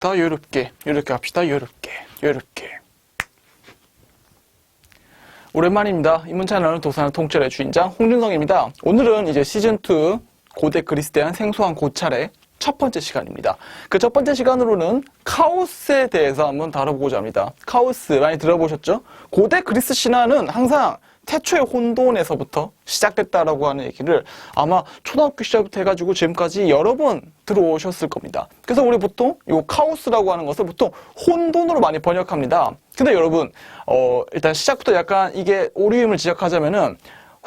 더 요렇게 합시다. 요렇게. 오랜만입니다. 이문 채널 도산의 통찰의 주인장 홍준성입니다. 오늘은 이제 시즌2 고대 그리스에 대한 생소한 고찰의 첫 번째 시간입니다. 그 첫 번째 시간으로는 카오스에 대해서 한번 다뤄보고자 합니다. 카오스 많이 들어보셨죠? 고대 그리스 신화는 항상 태초의 혼돈에서부터 시작됐다라고 하는 얘기를 아마 초등학교 시절부터 해가지고 지금까지 여러 번 들어오셨을 겁니다. 그래서 우리 보통 이 카오스라고 하는 것을 보통 혼돈으로 많이 번역합니다. 근데 여러분 일단 시작부터 약간 이게 오류임을 지적하자면은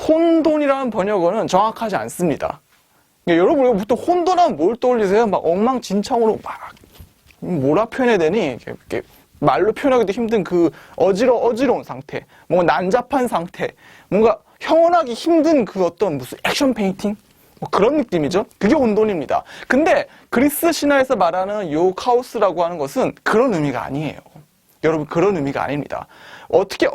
혼돈이라는 번역어는 정확하지 않습니다. 그러니까 여러분 보통 혼돈하면 뭘 떠올리세요? 막 엉망진창으로 막 뭐라 표현해야 되니? 이렇게 말로 표현하기도 힘든 그 어지러운 상태, 뭔가 난잡한 상태, 뭔가 형언하기 힘든 그 어떤 무슨 액션 페인팅? 뭐 그런 느낌이죠? 그게 혼돈입니다. 근데 그리스 신화에서 말하는 요 카오스라고 하는 것은 그런 의미가 아니에요. 여러분, 그런 의미가 아닙니다. 어떻게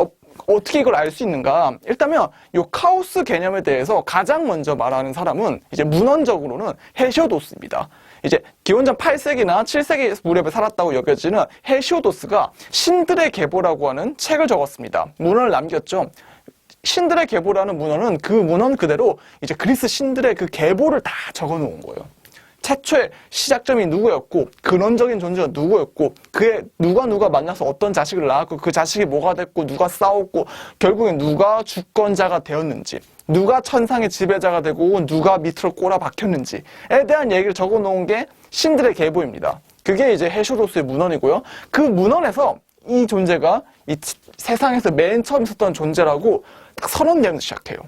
이걸 알 수 있는가? 일단은 요 카오스 개념에 대해서 가장 먼저 말하는 사람은 이제 문헌적으로는 헤시오도스입니다. 이제 기원전 8세기나 7세기 무렵에 살았다고 여겨지는 헤시오도스가 신들의 계보라고 하는 책을 적었습니다. 문헌을 남겼죠. 신들의 계보라는 문헌은 그 문헌 그대로 이제 그리스 신들의 그 계보를 다 적어 놓은 거예요. 최초의 시작점이 누구였고, 근원적인 존재가 누구였고, 그의 누가 만나서 어떤 자식을 낳았고, 그 자식이 뭐가 됐고, 누가 싸웠고, 결국엔 누가 주권자가 되었는지, 누가 천상의 지배자가 되고, 누가 밑으로 꼬라박혔는지에 대한 얘기를 적어 놓은 게 신들의 계보입니다. 그게 이제 헤시오도스의 문헌이고요. 그 문헌에서 이 존재가 이 세상에서 맨 처음 있었던 존재라고 딱 선언되면서 시작해요.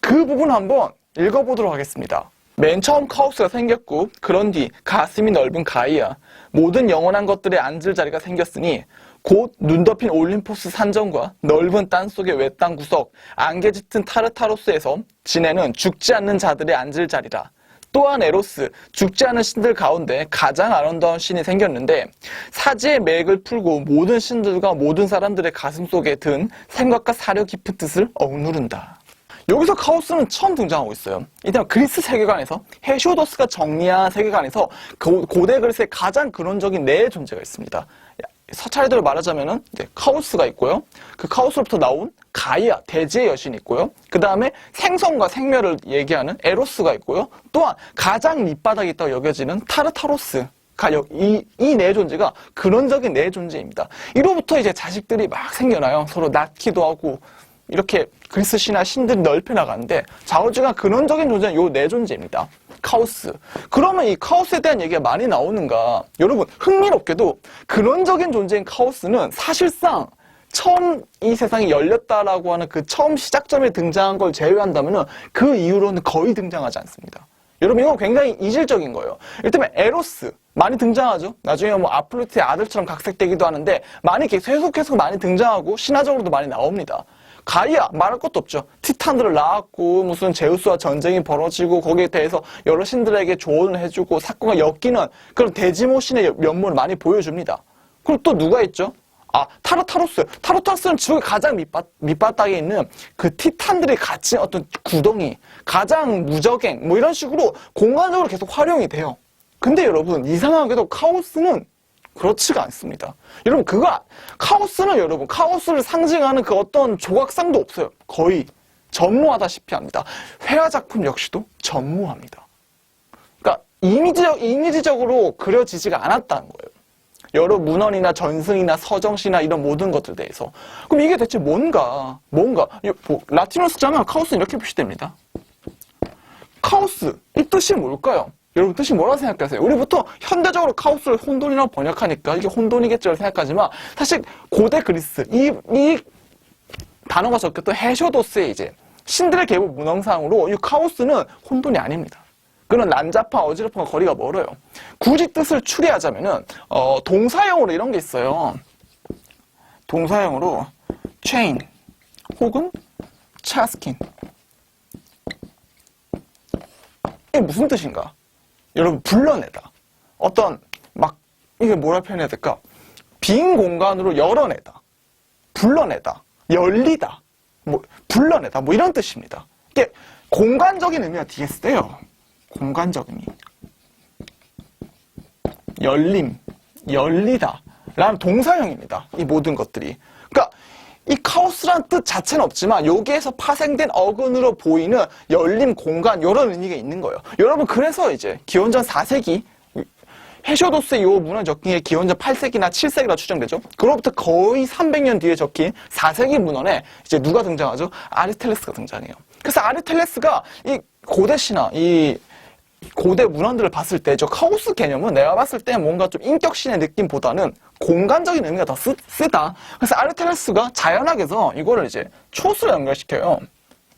그 부분 한번 읽어보도록 하겠습니다. 맨 처음 카오스가 생겼고 그런 뒤 가슴이 넓은 가이아 모든 영원한 것들의 앉을 자리가 생겼으니 곧 눈 덮인 올림포스 산정과 넓은 땅속의 외땅 구석 안개 짙은 타르타로스에서 지내는 죽지 않는 자들의 앉을 자리라. 또한 에로스, 죽지 않은 신들 가운데 가장 아름다운 신이 생겼는데 사지의 맥을 풀고 모든 신들과 모든 사람들의 가슴 속에 든 생각과 사려 깊은 뜻을 억누른다. 여기서 카오스는 처음 등장하고 있어요. 일단 그리스 세계관에서 헤시오도스가 정리한 세계관에서 고대 그리스의 가장 근원적인 네 존재가 있습니다. 차례대로 말하자면은 카오스가 있고요. 그 카오스로부터 나온 가이아, 대지의 여신이 있고요. 그 다음에 생성과 생멸을 얘기하는 에로스가 있고요. 또한 가장 밑바닥에 있다고 여겨지는 타르타로스. 이 네 존재가 근원적인 네 존재입니다. 이로부터 이제 자식들이 막 생겨나요. 서로 낳기도 하고 이렇게 그리스 신화 신들이 넓혀 나가는데 좌우지간 근원적인 존재는 요 네 존재입니다. 카오스. 그러면 이 카오스에 대한 얘기가 많이 나오는가? 여러분, 흥미롭게도 근원적인 존재인 카오스는 사실상 처음 이 세상이 열렸다라고 하는 그 처음 시작점에 등장한 걸 제외한다면 그 이후로는 거의 등장하지 않습니다. 여러분, 이거 굉장히 이질적인 거예요. 일단 에로스 많이 등장하죠. 나중에 뭐 아프로디테의 아들처럼 각색되기도 하는데 많이 계속 많이 등장하고 신화적으로도 많이 나옵니다. 가이아 말할 것도 없죠. 티탄들을 낳았고 무슨 제우스와 전쟁이 벌어지고 거기에 대해서 여러 신들에게 조언을 해주고 사건과 엮이는 그런 데지모 신의 면모를 많이 보여줍니다. 그리고 또 누가 있죠? 타르타로스. 타르타로스는 지구의 가장 밑바닥에 있는 그 티탄들이 갇힌 어떤 구덩이, 가장 무적행 뭐 이런 식으로 공간적으로 계속 활용이 돼요. 근데 여러분, 이상하게도 카오스는 그렇지가 않습니다. 여러분, 카오스는 여러분, 카오스를 상징하는 그 어떤 조각상도 없어요. 거의 전무하다시피 합니다. 회화작품 역시도 전무합니다. 그러니까 이미지적으로 그려지지가 않았다는 거예요. 여러 문헌이나 전승이나 서정시나 이런 모든 것들 대해서. 그럼 이게 대체 뭔가, 라틴어로 쓰자면 카오스는 이렇게 표시됩니다. 카오스, 이 뜻이 뭘까요? 여러분, 뜻이 뭐라고 생각하세요? 우리 보통 현대적으로 카오스를 혼돈이라고 번역하니까 이게 혼돈이겠지라고 생각하지만 사실 고대 그리스, 이 단어가 적혔던 헤시오도스의 이제 신들의 계보 문헌상으로 이 카오스는 혼돈이 아닙니다. 그런 난잡한 어지럽한 거리가 멀어요. 굳이 뜻을 추리하자면은 동사형으로 이런 게 있어요. 동사형으로 chain 혹은 chaskin. 이게 무슨 뜻인가? 여러분, 불러내다. 이게 뭐라 표현해야 될까? 빈 공간으로 열어내다. 불러내다. 열리다. 불러내다. 이런 뜻입니다. 이게 공간적인 의미가 뒤에 쓰여요. 공간적인 의미. 열림, 열리다 라는 동사형입니다. 이 모든 것들이. 그러니까 이 카오스라는 뜻 자체는 없지만 여기에서 파생된 어근으로 보이는 열린 공간 이런 의미가 있는 거예요. 여러분 그래서 이제 기원전 4세기 헤시오도스의 이 문헌 적힌 게 기원전 8세기나 7세기라 추정되죠. 그로부터 거의 300년 뒤에 적힌 4세기 문헌에 이제 누가 등장하죠? 아리스텔레스가 등장해요. 그래서 아리스텔레스가 이 고대 신화, 이 고대 문헌들을 봤을 때 저 카오스 개념은 내가 봤을 때 뭔가 좀 인격신의 느낌보다는 공간적인 의미가 더 쓰다. 그래서 아리스텔레스가 자연학에서 이거를 이제 초수로 연결시켜요.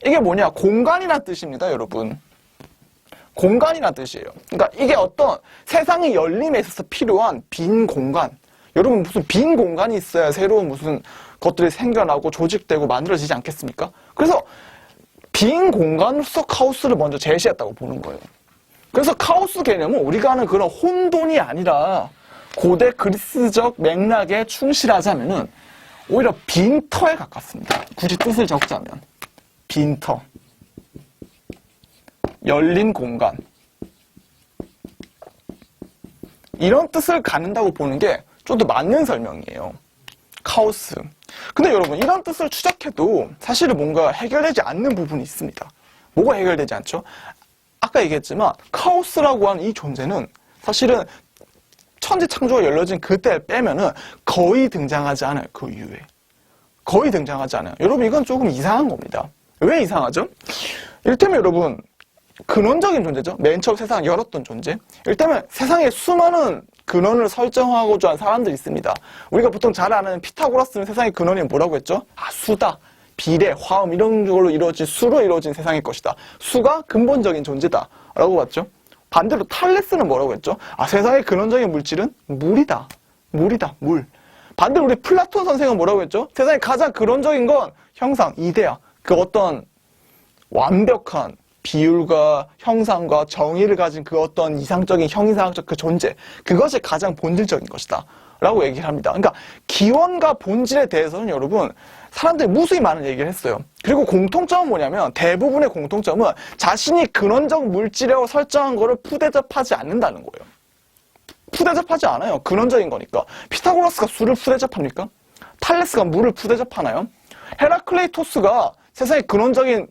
이게 뭐냐? 공간이란 뜻입니다, 여러분. 공간이란 뜻이에요. 그러니까 이게 어떤 세상의 열림에 있어서 필요한 빈 공간. 여러분 무슨 빈 공간이 있어야 새로운 무슨 것들이 생겨나고 조직되고 만들어지지 않겠습니까? 그래서 빈 공간으로서 카오스를 먼저 제시했다고 보는 거예요. 그래서 카오스 개념은 우리가 아는 그런 혼돈이 아니라 고대 그리스적 맥락에 충실하자면은 오히려 빈터에 가깝습니다. 굳이 뜻을 적자면 빈터, 열린 공간 이런 뜻을 갖는다고 보는 게 좀 더 맞는 설명이에요. 카오스. 근데 여러분 이런 뜻을 추적해도 사실은 뭔가 해결되지 않는 부분이 있습니다. 뭐가 해결되지 않죠? 아까 얘기했지만 카오스라고 하는 이 존재는 사실은 천지창조가 열려진 그때 빼면은 거의 등장하지 않아요. 그 이후에. 거의 등장하지 않아요. 여러분 이건 조금 이상한 겁니다. 왜 이상하죠? 이를테면 여러분 근원적인 존재죠. 맨 처음 세상을 열었던 존재. 이를테면 세상에 수많은 근원을 설정하고자 한 사람들이 있습니다. 우리가 보통 잘 아는 피타고라스는 세상의 근원이 뭐라고 했죠? 수다, 비례, 화음 이런 걸로 이루어진 수로 이루어진 세상일 것이다. 수가 근본적인 존재다 라고 봤죠. 반대로 탈레스는 뭐라고 했죠? 세상의 근원적인 물질은 물이다. 물이다. 물. 반대로 우리 플라톤 선생은 뭐라고 했죠? 세상의 가장 근원적인 건 형상, 이데아. 그 어떤 완벽한 비율과 형상과 정의를 가진 그 어떤 이상적인 형이상학적 그 존재, 그것이 가장 본질적인 것이다 라고 얘기를 합니다. 그러니까 기원과 본질에 대해서는 여러분 사람들이 무수히 많은 얘기를 했어요. 그리고 공통점은 뭐냐면 대부분의 공통점은 자신이 근원적 물질이라고 설정한 거를 푸대접하지 않는다는 거예요. 푸대접하지 않아요. 근원적인 거니까. 피타고라스가 수를 푸대접합니까? 탈레스가 물을 푸대접하나요? 헤라클레이토스가 세상의 근원적인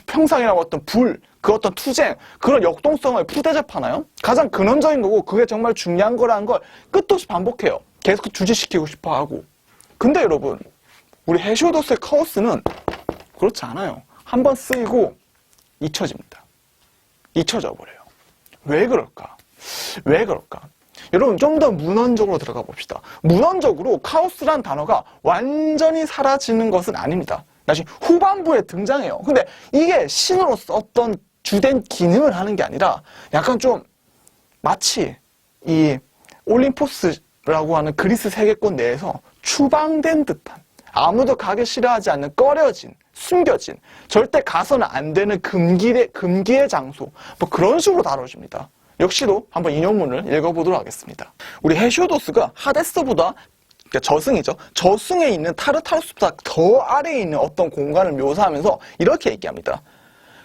평상이라고 어떤 불, 그 어떤 투쟁, 그런 역동성을 푸대접하나요? 가장 근원적인 거고 그게 정말 중요한 거라는 걸 끝도 없이 반복해요. 계속 주지시키고 싶어 하고. 근데 여러분, 우리 헤시오도스의 카오스는 그렇지 않아요. 한번 쓰이고 잊혀집니다. 잊혀져 버려요. 왜 그럴까? 왜 그럴까? 여러분 좀 더 문헌적으로 들어가 봅시다. 문헌적으로 카오스란 단어가 완전히 사라지는 것은 아닙니다. 나중에 후반부에 등장해요. 근데 이게 신으로서 어떤 주된 기능을 하는 게 아니라 약간 좀 마치 이 올림포스라고 하는 그리스 세계권 내에서 추방된 듯한 아무도 가기 싫어하지 않는 꺼려진, 숨겨진, 절대 가서는 안 되는 금기의 장소 뭐 그런 식으로 다뤄집니다. 역시도 한번 인용문을 읽어보도록 하겠습니다. 우리 헤시오도스가 하데스보다 그러니까 저승이죠. 저승에 있는 타르타로스보다 더 아래에 있는 어떤 공간을 묘사하면서 이렇게 얘기합니다.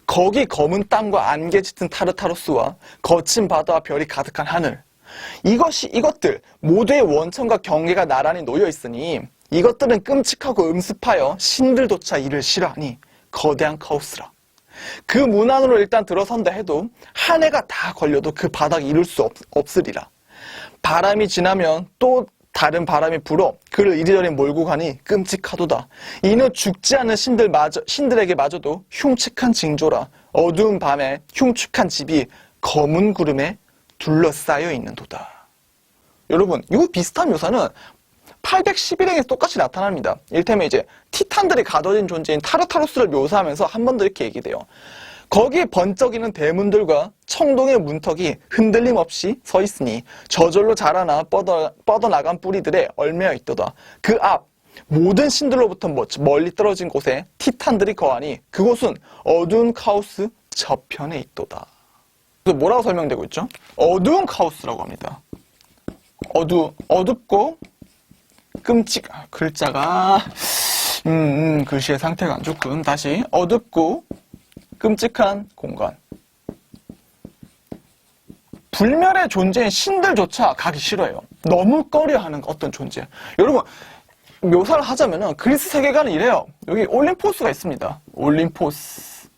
거기 검은 땅과 안개 짙은 타르타로스와 거친 바다와 별이 가득한 하늘. 이것들 모두의 원천과 경계가 나란히 놓여 있으니 이것들은 끔찍하고 음습하여 신들조차 이를 싫어하니 거대한 카오스라. 그 문 안으로 일단 들어선다 해도 한 해가 다 걸려도 그 바닥에 이룰 수 없으리라. 바람이 지나면 또 다른 바람이 불어 그를 이리저리 몰고 가니 끔찍하도다. 이는 죽지 않는 신들에게 마저도 흉측한 징조라. 어두운 밤에 흉측한 집이 검은 구름에 둘러싸여 있는도다. 여러분, 이 비슷한 묘사는 811행에서 똑같이 나타납니다. 이를테면 이제 티탄들이 가둬진 존재인 타르타로스를 묘사하면서 한 번 더 이렇게 얘기돼요. 거기에 번쩍이는 대문들과 청동의 문턱이 흔들림 없이 서 있으니 저절로 자라나 뻗어나간 뿌리들에 얼매어 있도다. 그 앞 모든 신들로부터 멀리 떨어진 곳에 티탄들이 거하니 그곳은 어두운 카오스 저편에 있도다. 그래서 뭐라고 설명되고 있죠? 어두운 카오스라고 합니다. 어둡고 글자가 글씨의 상태가 안 좋군. 다시 어둡고 끔찍한 공간. 불멸의 존재인 신들조차 가기 싫어요. 너무 꺼려하는 어떤 존재. 여러분, 묘사를 하자면은 그리스 세계관은 이래요. 여기 올림포스가 있습니다. 올림포스.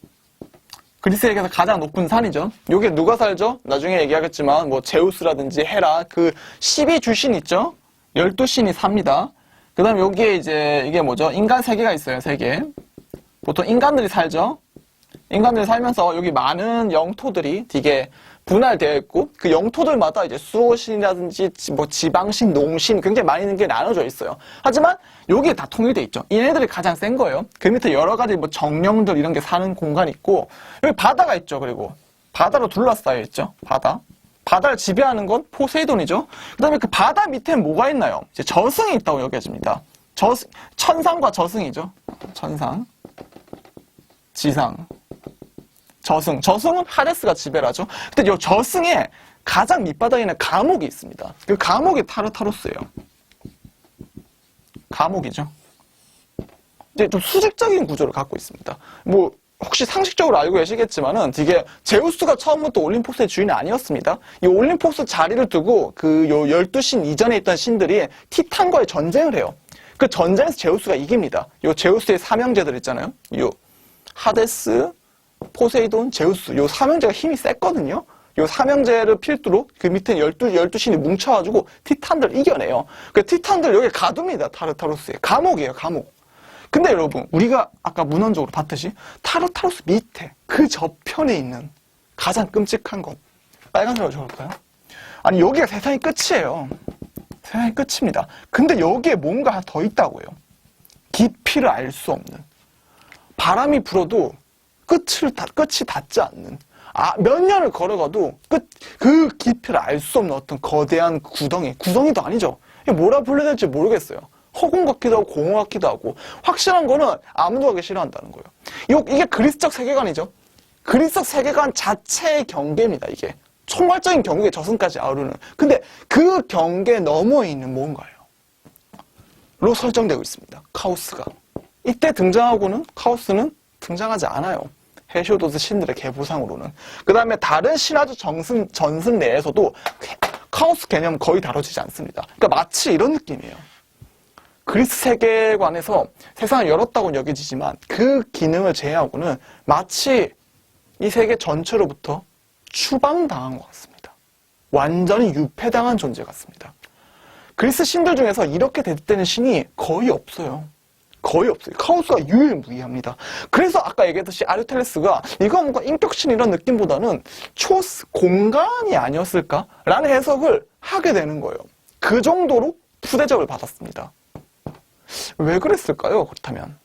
그리스 세계에서 가장 높은 산이죠. 여기에 누가 살죠? 나중에 얘기하겠지만 뭐 제우스라든지 헤라, 그 12주신 있죠? 12신이 삽니다. 그 다음에 여기에 이제 이게 뭐죠? 인간 세계가 있어요. 세계. 보통 인간들이 살죠. 인간들이 살면서 여기 많은 영토들이 되게 분할되어 있고 그 영토들마다 이제 수호신이라든지 뭐 지방신, 농신 굉장히 많이 있는 게 나눠져 있어요. 하지만 여기에 다 통일돼 있죠. 얘네들이 가장 센 거예요. 그 밑에 여러 가지 뭐 정령들 이런 게 사는 공간이 있고 여기 바다가 있죠. 그리고 바다로 둘러싸여 있죠. 바다. 바다를 지배하는 건 포세이돈이죠. 그 다음에 그 바다 밑에 뭐가 있나요? 이제 저승이 있다고 여겨집니다. 천상과 저승이죠. 천상, 지상, 저승. 저승은 하데스가 지배를 하죠. 근데 이 저승에 가장 밑바닥에 있는 감옥이 있습니다. 그 감옥이 타르타로스예요. 감옥이죠. 이제 좀 수직적인 구조를 갖고 있습니다. 뭐 혹시 상식적으로 알고 계시겠지만은 되게 제우스가 처음부터 올림포스의 주인이 아니었습니다. 이 올림포스 자리를 두고 그 요 12신 이전에 있던 신들이 티탄과의 전쟁을 해요. 그 전쟁에서 제우스가 이깁니다. 요 제우스의 삼형제들 있잖아요. 요 하데스, 포세이돈, 제우스. 요 삼형제가 힘이 셌거든요. 요 삼형제를 필두로 그 밑에 12신이 뭉쳐가지고 티탄들 이겨내요. 그 티탄들 여기 가둡니다. 타르타로스에. 감옥이에요, 감옥. 근데 여러분, 우리가 아까 문헌적으로 봤듯이 타르타로스 밑에 그 저편에 있는 가장 끔찍한 것. 빨간색으로 적을까요? 아니, 여기가 세상의 끝이에요. 세상의 끝입니다. 근데 여기에 뭔가 하나 더 있다고요. 깊이를 알 수 없는. 바람이 불어도 끝이 닿지 않는. 몇 년을 걸어가도 그 깊이를 알 수 없는 어떤 거대한 구덩이. 구덩이도 아니죠. 이게 뭐라 불러야 될지 모르겠어요. 허공 같기도 하고 공허 같기도 하고 확실한 거는 아무도 하기 싫어한다는 거예요. 이게 그리스적 세계관이죠. 그리스적 세계관 자체의 경계입니다. 이게 총괄적인 경계에 저승까지 아우르는. 근데 그 경계 너머에 있는 뭔가요? 로 설정되고 있습니다. 카오스가. 이때 등장하고는 카오스는 등장하지 않아요. 헤시오도스 신들의 계보상으로는. 그 다음에 다른 신화적 전승 내에서도 카오스 개념은 거의 다뤄지지 않습니다. 그러니까 마치 이런 느낌이에요. 그리스 세계관에서 세상을 열었다고 여겨지지만 그 기능을 제외하고는 마치 이 세계 전체로부터 추방당한 것 같습니다. 완전히 유폐당한 존재 같습니다. 그리스 신들 중에서 이렇게 대립되는 신이 거의 없어요. 거의 없어요. 카오스가 유일무이합니다. 그래서 아까 얘기했듯이 아리스토텔레스가 이거 뭔가 인격신 이런 느낌보다는 초스, 공간이 아니었을까라는 해석을 하게 되는 거예요. 그 정도로 푸대접을 받았습니다. 왜 그랬을까요? 그렇다면